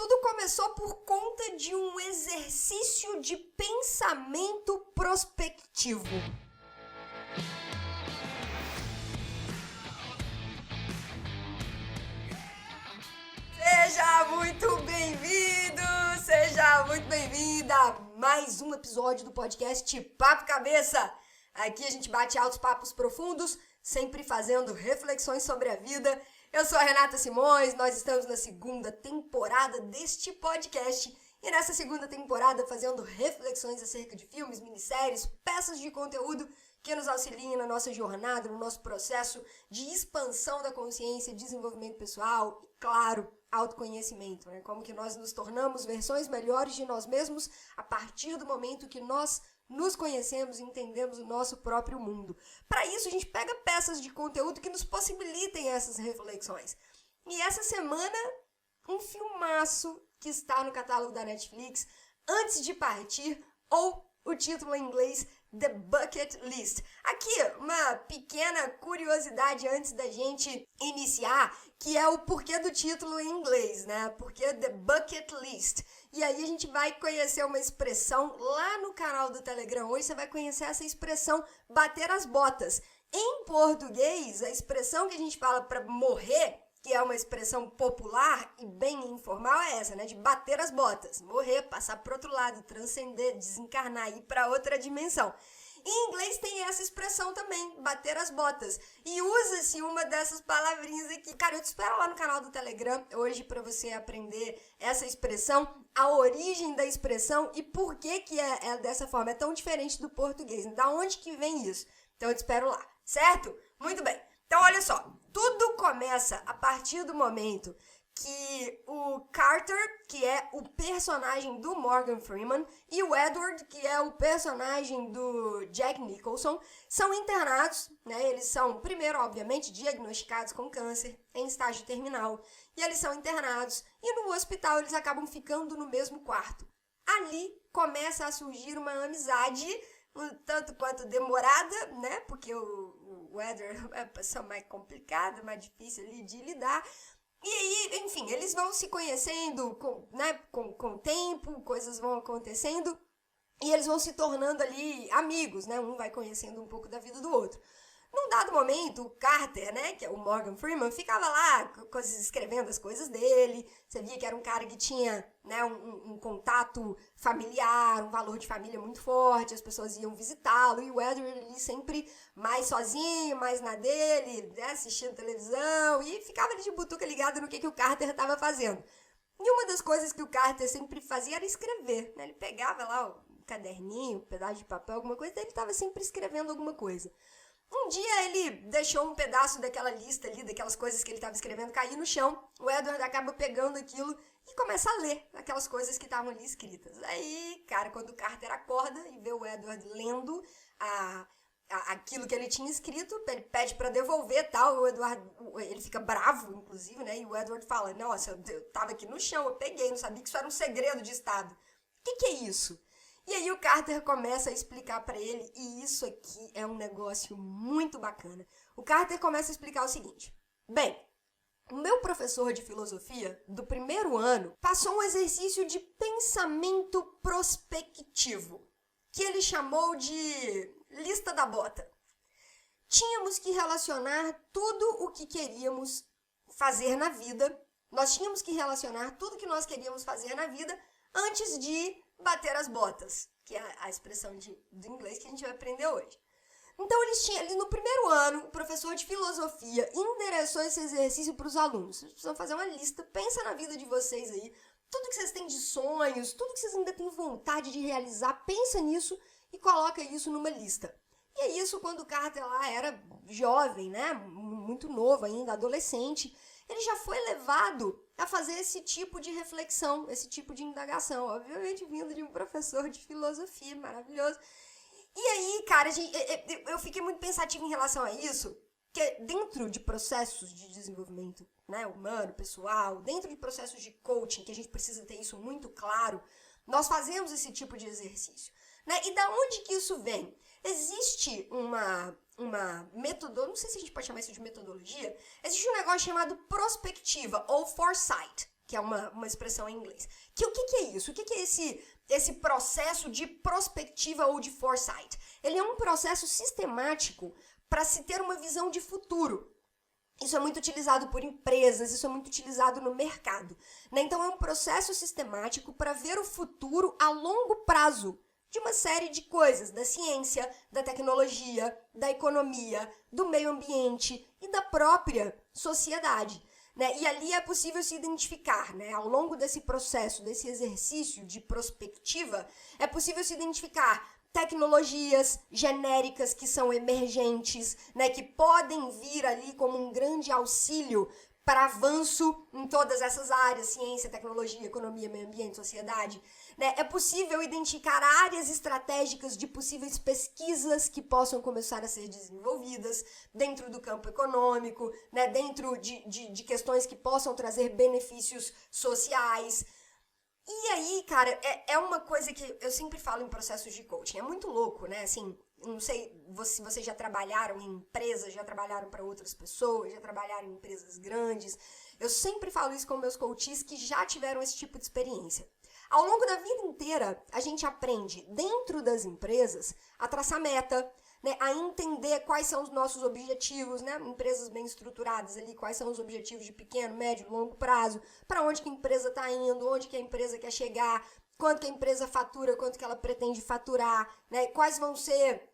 Tudo começou por conta de um exercício de pensamento prospectivo. Seja muito bem-vindo, seja muito bem-vinda a mais um episódio do podcast Papo Cabeça. Aqui a gente bate altos papos profundos, sempre fazendo reflexões sobre a vida. Eu sou a Renata Simões, nós estamos na segunda temporada deste podcast e nessa segunda temporada fazendo reflexões acerca de filmes, minisséries, peças de conteúdo que nos auxiliem na nossa jornada, no nosso processo de expansão da consciência, desenvolvimento pessoal e, claro, autoconhecimento, né? Como que nós nos tornamos versões melhores de nós mesmos a partir do momento que nós nos conhecemos e entendemos o nosso próprio mundo. Para isso, a gente pega peças de conteúdo que nos possibilitem essas reflexões. E essa semana, um filmaço que está no catálogo da Netflix, Antes de Partir, ou o título em inglês, The Bucket List. Aqui, uma pequena curiosidade antes da gente iniciar, que é o porquê do título em inglês, né? Porque The Bucket List. E aí a gente vai conhecer uma expressão lá no canal do Telegram. Hoje você vai conhecer essa expressão bater as botas. Em português, a expressão que a gente fala para morrer, que é uma expressão popular e bem informal, é essa, né? De bater as botas, morrer, passar para outro lado, transcender, desencarnar, ir para outra dimensão. Em inglês tem essa expressão também, bater as botas. E usa-se uma dessas palavrinhas aqui. Cara, eu te espero lá no canal do Telegram hoje para você aprender essa expressão, a origem da expressão e por que que é dessa forma. É tão diferente do português. Da onde que vem isso? Então eu te espero lá, certo? Muito bem. Então olha só, tudo começa a partir do momento que o Carter, que é o personagem do Morgan Freeman, e o Edward, que é o personagem do Jack Nicholson, são internados, né? Eles são, primeiro, obviamente, diagnosticados com câncer em estágio terminal, e eles são internados, e no hospital eles acabam ficando no mesmo quarto. Ali começa a surgir uma amizade, um tanto quanto demorada, né? Porque o Edward é uma pessoa mais complicada, mais difícil ali de lidar. E aí, enfim, eles vão se conhecendo com o tempo, coisas vão acontecendo e eles vão se tornando ali amigos, né? Um vai conhecendo um pouco da vida do outro. Num dado momento, o Carter, né, que é o Morgan Freeman, ficava lá escrevendo as coisas dele. Você via que era um cara que tinha, né, um contato familiar, um valor de família muito forte, as pessoas iam visitá-lo, e o Edward ali sempre mais sozinho, mais na dele, né, assistindo televisão, e ficava ali de butuca ligado no que o Carter estava fazendo. E uma das coisas que o Carter sempre fazia era escrever, né? Ele pegava lá um caderninho, um pedaço de papel, alguma coisa, daí ele estava sempre escrevendo alguma coisa. Um dia ele deixou um pedaço daquela lista ali, daquelas coisas que ele estava escrevendo, cair no chão. O Edward acaba pegando aquilo e começa a ler aquelas coisas que estavam ali escritas. Aí, cara, quando o Carter acorda e vê o Edward lendo aquilo que ele tinha escrito, ele pede para devolver tal. O Edward, ele fica bravo, inclusive, né? E o Edward fala, nossa, eu tava aqui no chão, eu peguei, não sabia que isso era um segredo de Estado. O que é isso? E aí o Carter começa a explicar para ele, e isso aqui é um negócio muito bacana. O Carter começa a explicar o seguinte: bem, o meu professor de filosofia do primeiro ano passou um exercício de pensamento prospectivo, que ele chamou de lista da bota. Tínhamos que relacionar tudo o que queríamos fazer na vida, nós tínhamos que relacionar tudo que nós queríamos fazer na vida antes de bater as botas, que é a expressão do inglês que a gente vai aprender hoje. Então, eles no primeiro ano, o professor de filosofia endereçou esse exercício para os alunos. Vocês precisam fazer uma lista, pensa na vida de vocês aí, tudo que vocês têm de sonhos, tudo que vocês ainda têm vontade de realizar, pensa nisso e coloca isso numa lista. E é isso quando o Carter lá era jovem, né, muito novo ainda, adolescente, ele já foi levado a fazer esse tipo de reflexão, esse tipo de indagação, obviamente vindo de um professor de filosofia maravilhoso. E aí, cara, eu fiquei muito pensativa em relação a isso, que dentro de processos de desenvolvimento, né, humano, pessoal, dentro de processos de coaching, que a gente precisa ter isso muito claro, nós fazemos esse tipo de exercício, né? E da onde que isso vem? Existe uma metodologia, não sei se a gente pode chamar isso de metodologia, existe um negócio chamado prospectiva ou foresight. que é uma expressão em inglês. O que é isso? O que é esse processo de prospectiva ou de foresight? Ele é um processo sistemático para se ter uma visão de futuro. Isso é muito utilizado por empresas, isso é muito utilizado no mercado, né? Então é um processo sistemático para ver o futuro a longo prazo de uma série de coisas, da ciência, da tecnologia, da economia, do meio ambiente e da própria sociedade, né? E ali é possível se identificar, né? Ao longo desse processo, desse exercício de prospectiva, é possível se identificar tecnologias genéricas que são emergentes, né, que podem vir ali como um grande auxílio para avanço em todas essas áreas, ciência, tecnologia, economia, meio ambiente, sociedade. Né? É possível identificar áreas estratégicas de possíveis pesquisas que possam começar a ser desenvolvidas dentro do campo econômico, né, dentro de questões que possam trazer benefícios sociais. E aí, cara, é uma coisa que eu sempre falo em processos de coaching. É muito louco, né? Assim, não sei se vocês já trabalharam em empresas, já trabalharam para outras pessoas, já trabalharam em empresas grandes. Eu sempre falo isso com meus coaches que já tiveram esse tipo de experiência. Ao longo da vida inteira, a gente aprende dentro das empresas a traçar meta, né, a entender quais são os nossos objetivos, né, empresas bem estruturadas ali, quais são os objetivos de pequeno, médio, longo prazo, para onde que a empresa está indo, onde que a empresa quer chegar, quanto que a empresa fatura, quanto que ela pretende faturar, né, quais vão ser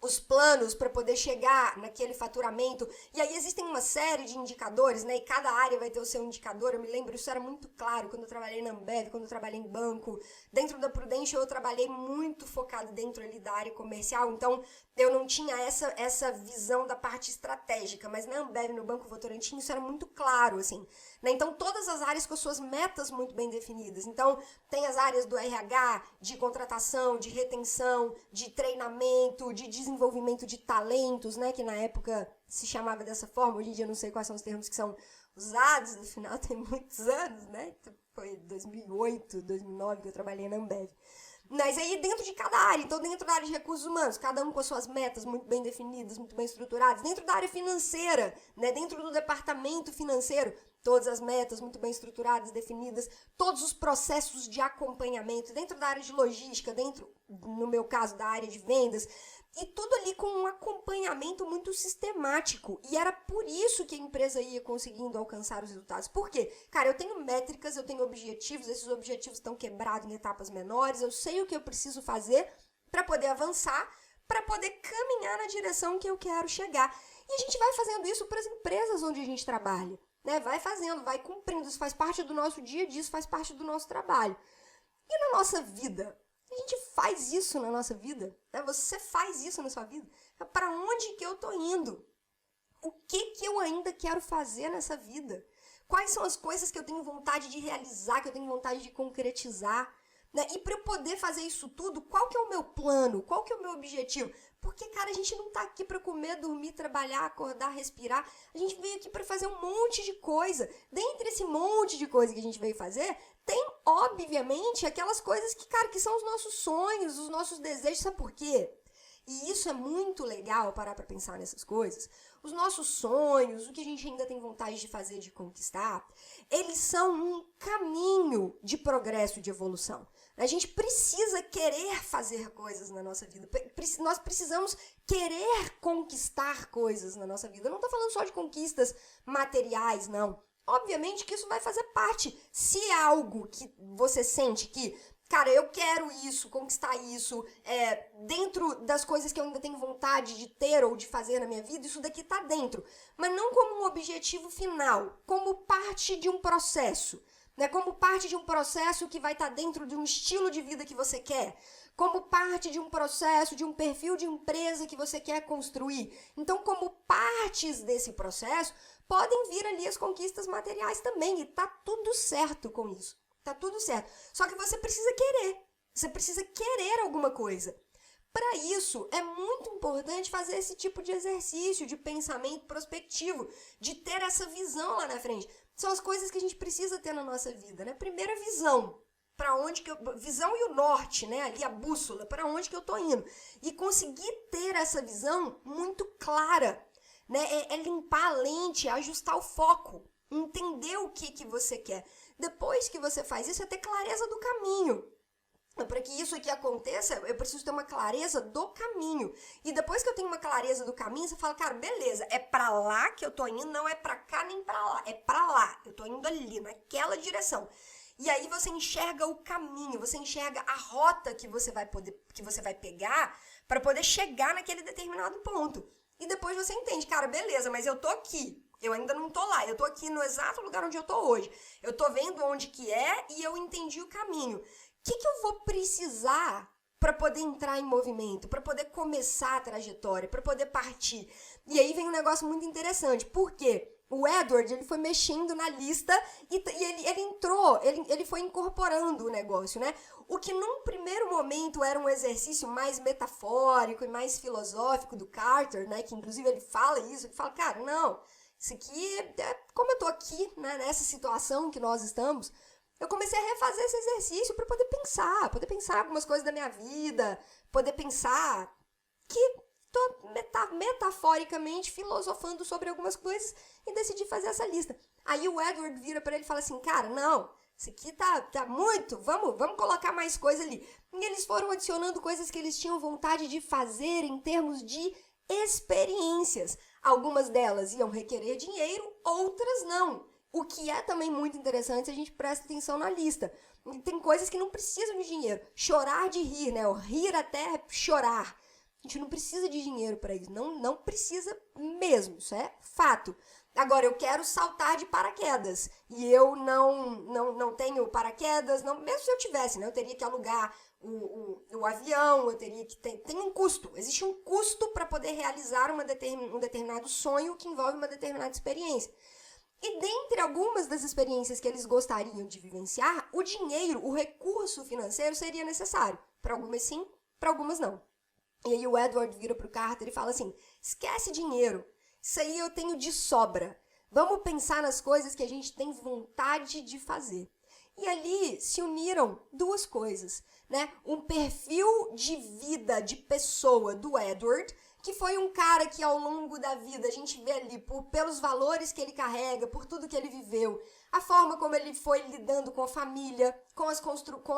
os planos para poder chegar naquele faturamento. E aí existem uma série de indicadores, né? E cada área vai ter o seu indicador. Eu me lembro, isso era muito claro quando eu trabalhei na Ambev, quando eu trabalhei em banco. Dentro da Prudential eu trabalhei muito focado dentro ali da área comercial, então eu não tinha essa visão da parte estratégica, mas na Ambev, no Banco Votorantim, isso era muito claro, assim, né? Então todas as áreas com as suas metas muito bem definidas. Então tem as áreas do RH, de contratação, de retenção, de treinamento, de desenvolvimento de talentos, né, que na época se chamava dessa forma, hoje em dia eu não sei quais são os termos que são usados, no final tem muitos anos, né, foi 2008, 2009 que eu trabalhei na Ambev. Mas aí dentro de cada área, então dentro da área de recursos humanos, cada um com as suas metas muito bem definidas, muito bem estruturadas, dentro da área financeira, né, dentro do departamento financeiro, todas as metas muito bem estruturadas, definidas, todos os processos de acompanhamento, dentro da área de logística, dentro, no meu caso, da área de vendas, e tudo ali com um acompanhamento muito sistemático. E era por isso que a empresa ia conseguindo alcançar os resultados. Por quê? Cara, eu tenho métricas, eu tenho objetivos, esses objetivos estão quebrados em etapas menores, eu sei o que eu preciso fazer para poder avançar, para poder caminhar na direção que eu quero chegar. E a gente vai fazendo isso para as empresas onde a gente trabalha, né? Vai fazendo, vai cumprindo, isso faz parte do nosso dia a dia, isso faz parte do nosso trabalho. E na nossa vida? A gente faz isso na nossa vida, né? Você faz isso na sua vida. Para onde que eu tô indo? O que eu ainda quero fazer nessa vida? Quais são as coisas que eu tenho vontade de realizar, que eu tenho vontade de concretizar? Né? E para eu poder fazer isso tudo, qual que é o meu plano? Qual que é o meu objetivo? Porque, cara, a gente não tá aqui para comer, dormir, trabalhar, acordar, respirar. A gente veio aqui para fazer um monte de coisa. Dentre esse monte de coisa que a gente veio fazer, tem, obviamente, aquelas coisas que, cara, que são os nossos sonhos, os nossos desejos. Sabe por quê? E isso é muito legal, parar para pensar nessas coisas. Os nossos sonhos, o que a gente ainda tem vontade de fazer, de conquistar, eles são um caminho de progresso, de evolução. A gente precisa querer fazer coisas na nossa vida. Nós precisamos querer conquistar coisas na nossa vida. Eu não estou falando só de conquistas materiais, não. Obviamente que isso vai fazer parte. Se é algo que você sente que, cara, eu quero isso, conquistar isso, dentro das coisas que eu ainda tenho vontade de ter ou de fazer na minha vida, isso daqui tá dentro. Mas não como um objetivo final, como parte de um processo, né? Como parte de um processo que vai estar dentro de um estilo de vida que você quer, como parte de um processo, de um perfil de empresa que você quer construir. Então, como partes desse processo, podem vir ali as conquistas materiais também, e tá tudo certo com isso. Tá tudo certo. Só que você precisa querer. Você precisa querer alguma coisa. Para isso, é muito importante fazer esse tipo de exercício de pensamento prospectivo, de ter essa visão lá na frente. São as coisas que a gente precisa ter na nossa vida, né? Primeiro, a visão. Para onde que visão e o norte, né? Ali a bússola, para onde que eu tô indo. E conseguir ter essa visão muito clara, né? É limpar a lente, ajustar o foco, entender o que você quer. Depois que você faz isso, é ter clareza do caminho. Para que isso aqui aconteça, eu preciso ter uma clareza do caminho. E depois que eu tenho uma clareza do caminho, você fala, cara, beleza, é pra lá que eu tô indo, não é pra cá nem pra lá, é pra lá. Eu tô indo ali, naquela direção. E aí você enxerga o caminho, você enxerga a rota que você vai pegar para poder chegar naquele determinado ponto. E depois você entende, cara, beleza, mas eu tô aqui. Eu ainda não tô lá, eu tô aqui no exato lugar onde eu tô hoje. Eu tô vendo onde que é e eu entendi o caminho. O que eu vou precisar para poder entrar em movimento, para poder começar a trajetória, para poder partir? E aí vem um negócio muito interessante. Por quê? O Edward, ele foi mexendo na lista e ele entrou, ele foi incorporando o negócio, né? O que num primeiro momento era um exercício mais metafórico e mais filosófico do Carter, né? Que inclusive ele fala isso, ele fala, cara, não, isso aqui, como eu tô aqui, né, nessa situação que nós estamos, eu comecei a refazer esse exercício para poder pensar algumas coisas da minha vida, poder pensar que tô metaforicamente filosofando sobre algumas coisas e decidi fazer essa lista. Aí o Edward vira para ele e fala assim, cara, não, isso aqui tá muito, vamos colocar mais coisa ali. E eles foram adicionando coisas que eles tinham vontade de fazer em termos de experiências. Algumas delas iam requerer dinheiro, outras não. O que é também muito interessante se a gente presta atenção na lista. Tem coisas que não precisam de dinheiro. Chorar de rir, né? Ou rir até chorar. A gente não precisa de dinheiro para isso. Não precisa mesmo. Isso é fato. Agora, eu quero saltar de paraquedas. E eu não tenho paraquedas. Não, mesmo se eu tivesse, né? Eu teria que alugar o avião. Eu teria que tem um custo. Existe um custo para poder realizar um determinado sonho que envolve uma determinada experiência. E dentre algumas das experiências que eles gostariam de vivenciar, o dinheiro, o recurso financeiro seria necessário. Para algumas sim, para algumas não. E aí o Edward vira pro Carter e fala assim, esquece dinheiro, isso aí eu tenho de sobra. Vamos pensar nas coisas que a gente tem vontade de fazer. E ali se uniram duas coisas, né? Um perfil de vida, de pessoa do Edward, que foi um cara que ao longo da vida a gente vê ali pelos valores que ele carrega, por tudo que ele viveu, a forma como ele foi lidando com a família, com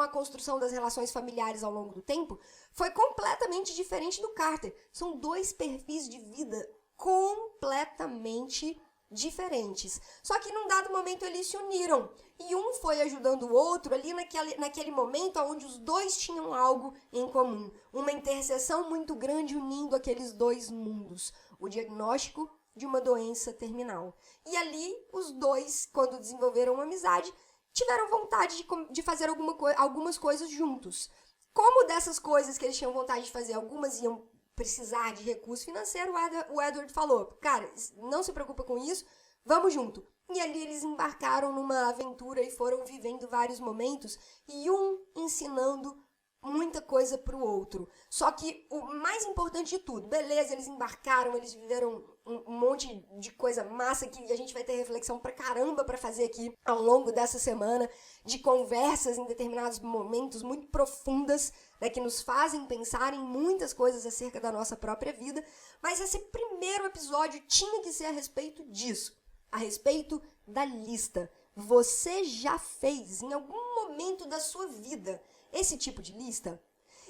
a construção das relações familiares ao longo do tempo, foi completamente diferente do Carter. São dois perfis de vida completamente diferentes. Só que num dado momento eles se uniram. E um foi ajudando o outro ali naquele momento onde os dois tinham algo em comum. Uma interseção muito grande unindo aqueles dois mundos. O diagnóstico de uma doença terminal. E ali os dois, quando desenvolveram uma amizade, tiveram vontade de fazer algumas coisas juntos. Como dessas coisas que eles tinham vontade de fazer, algumas iam precisar de recurso financeiro, o Edward falou, cara, não se preocupa com isso, vamos junto. E ali eles embarcaram numa aventura e foram vivendo vários momentos, e um ensinando muita coisa pro outro. Só que o mais importante de tudo, beleza, eles embarcaram, eles viveram um monte de coisa massa que a gente vai ter reflexão pra caramba pra fazer aqui ao longo dessa semana, de conversas em determinados momentos muito profundas, né, que nos fazem pensar em muitas coisas acerca da nossa própria vida, mas esse primeiro episódio tinha que ser a respeito disso, a respeito da lista. Você já fez em algum momento da sua vida esse tipo de lista?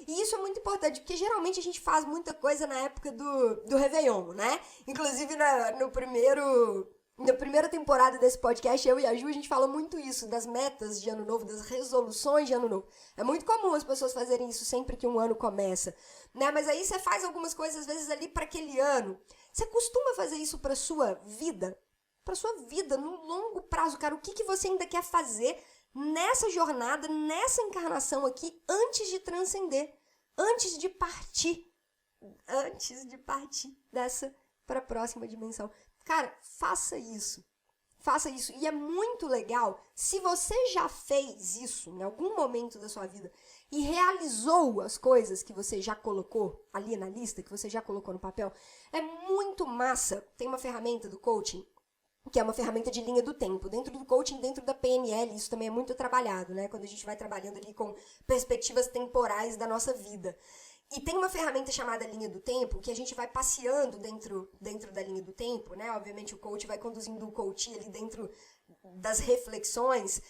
E isso é muito importante, porque geralmente a gente faz muita coisa na época do Réveillon, né? Inclusive na primeira temporada desse podcast, eu e a Ju, a gente fala muito isso, das metas de ano novo, das resoluções de ano novo. É muito comum as pessoas fazerem isso sempre que um ano começa, né? Mas aí você faz algumas coisas, às vezes, ali para aquele ano. Você costuma fazer isso para sua vida? Para sua vida, no longo prazo, cara, o que você ainda quer fazer nessa jornada, nessa encarnação aqui, antes de transcender, antes de partir dessa para a próxima dimensão. Cara, faça isso. Faça isso. E é muito legal, se você já fez isso em algum momento da sua vida e realizou as coisas que você já colocou ali na lista, que você já colocou no papel, é muito massa. Tem uma ferramenta do coaching, que é uma ferramenta de linha do tempo. Dentro do coaching, dentro da PNL, isso também é muito trabalhado, né? Quando a gente vai trabalhando ali com perspectivas temporais da nossa vida. E tem uma ferramenta chamada linha do tempo, que a gente vai passeando dentro da linha do tempo, né? Obviamente o coach vai conduzindo o coach ali dentro das reflexões.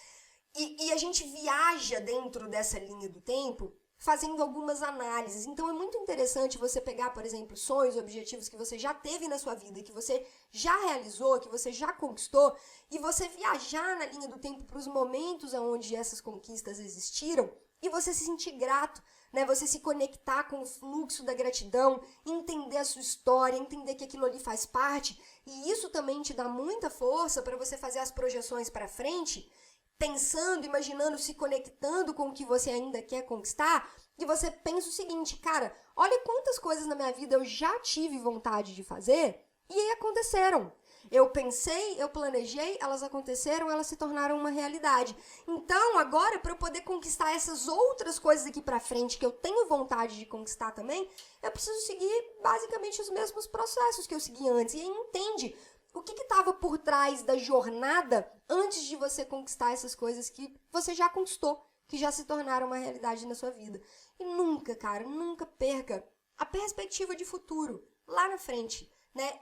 E a gente viaja dentro dessa linha do tempo fazendo algumas análises. Então é muito interessante você pegar, por exemplo, sonhos, objetivos que você já teve na sua vida, que você já realizou, que você já conquistou, e você viajar na linha do tempo para os momentos onde essas conquistas existiram e você se sentir grato, né? Você se conectar com o fluxo da gratidão, entender a sua história, entender que aquilo ali faz parte, e isso também te dá muita força para você fazer as projeções para frente, pensando, imaginando, se conectando com o que você ainda quer conquistar, e você pensa o seguinte, cara, olha quantas coisas na minha vida eu já tive vontade de fazer e aí aconteceram. Eu pensei, eu planejei, elas aconteceram, elas se tornaram uma realidade. Então, agora, para eu poder conquistar essas outras coisas aqui pra frente que eu tenho vontade de conquistar também, eu preciso seguir basicamente os mesmos processos que eu segui antes. E aí entende o que estava por trás da jornada antes de você conquistar essas coisas que você já conquistou, que já se tornaram uma realidade na sua vida. E nunca, cara, nunca perca a perspectiva de futuro, lá na frente, né?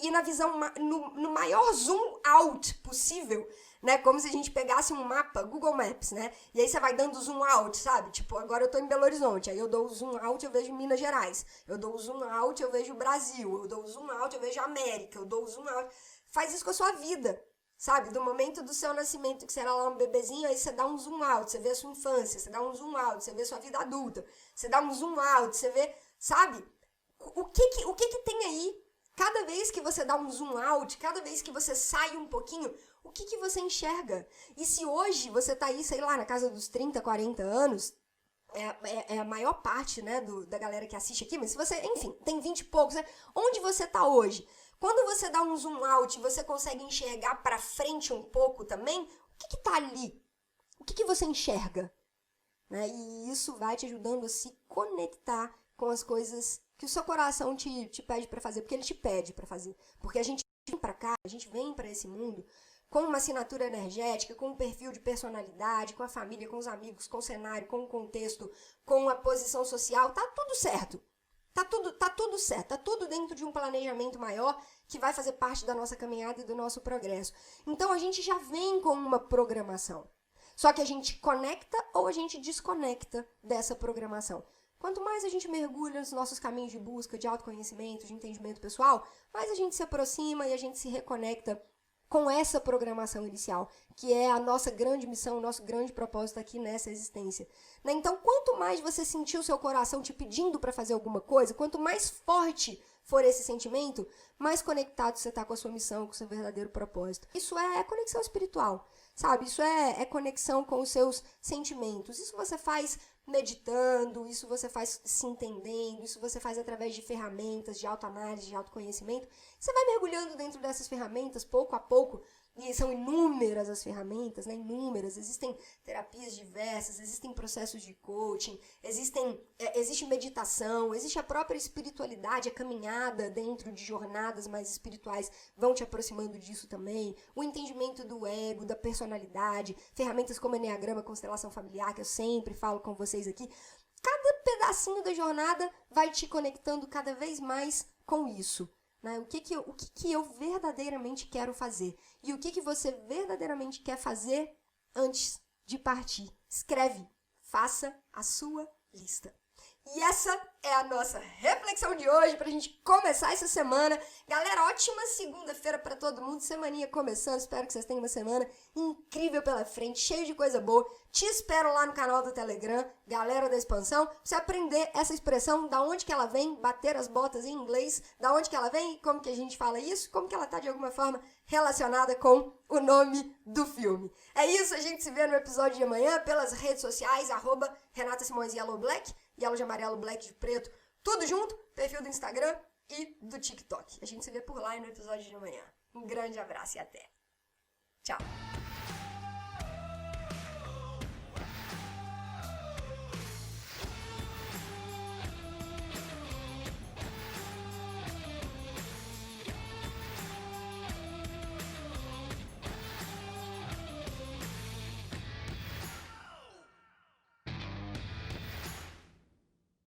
E na visão, no maior zoom out possível, né? Como se a gente pegasse um mapa, Google Maps, né? E aí você vai dando zoom out, sabe? Tipo, agora eu tô em Belo Horizonte, aí eu dou o zoom out, eu vejo Minas Gerais. Eu dou o zoom out, eu vejo Brasil. Eu dou o zoom out, eu vejo América. Eu dou o zoom out. Faz isso com a sua vida, sabe? Do momento do seu nascimento, que você era lá um bebezinho, aí você dá um zoom out, você vê a sua infância, você dá um zoom out, você vê a sua vida adulta, você dá um zoom out, você vê, sabe? O que tem aí? Cada vez que você dá um zoom out, cada vez que você sai um pouquinho, o que você enxerga? E se hoje você tá aí, sei lá, na casa dos 30, 40 anos, é a maior parte, né, da galera que assiste aqui, mas se você, enfim, tem 20 e poucos, né? Onde você tá hoje? Quando você dá um zoom out, você consegue enxergar pra frente um pouco também, o que tá ali? O que você enxerga? Né? E isso vai te ajudando a se conectar com as coisas que o seu coração te pede para fazer, porque ele te pede para fazer. Porque a gente vem para cá, a gente vem para esse mundo com uma assinatura energética, com um perfil de personalidade, com a família, com os amigos, com o cenário, com o contexto, com a posição social, tá tudo certo. Tá tudo certo, tá tudo dentro de um planejamento maior que vai fazer parte da nossa caminhada e do nosso progresso. Então a gente já vem com uma programação. Só que a gente conecta ou a gente desconecta dessa programação. Quanto mais a gente mergulha nos nossos caminhos de busca, de autoconhecimento, de entendimento pessoal, mais a gente se aproxima e a gente se reconecta com essa programação inicial, que é a nossa grande missão, o nosso grande propósito aqui nessa existência. Né? Então, quanto mais você sentir o seu coração te pedindo para fazer alguma coisa, quanto mais forte for esse sentimento, mais conectado você está com a sua missão, com o seu verdadeiro propósito. Isso é conexão espiritual, sabe? Isso é conexão com os seus sentimentos. Isso você faz meditando, isso você faz se entendendo, isso você faz através de ferramentas de autoanálise, de autoconhecimento. Você vai mergulhando dentro dessas ferramentas, pouco a pouco, e são inúmeras as ferramentas, né? Inúmeras. Existem terapias diversas, existem processos de coaching, existe meditação, existe a própria espiritualidade, a caminhada dentro de jornadas mais espirituais vão te aproximando disso também. O entendimento do ego, da personalidade, ferramentas como Eneagrama, constelação familiar, que eu sempre falo com vocês aqui. Cada pedacinho da jornada vai te conectando cada vez mais com isso. Né? O que eu verdadeiramente quero fazer? E o que você verdadeiramente quer fazer antes de partir? Escreve, faça a sua lista. E essa é a nossa reflexão de hoje pra gente começar essa semana. Galera, ótima segunda-feira pra todo mundo, semaninha começando, espero que vocês tenham uma semana incrível pela frente, cheia de coisa boa. Te espero lá no canal do Telegram, Galera da Expansão, pra você aprender essa expressão, da onde que ela vem, bater as botas em inglês, da onde que ela vem, como que a gente fala isso, como que ela tá de alguma forma relacionada com o nome do filme. É isso, a gente se vê no episódio de amanhã pelas redes sociais, @RenataSimõesYellowBlack, Yellow de amarelo, Black de preto, tudo junto, perfil do Instagram e do TikTok. A gente se vê por lá e no episódio de amanhã. Um grande abraço e até. Tchau.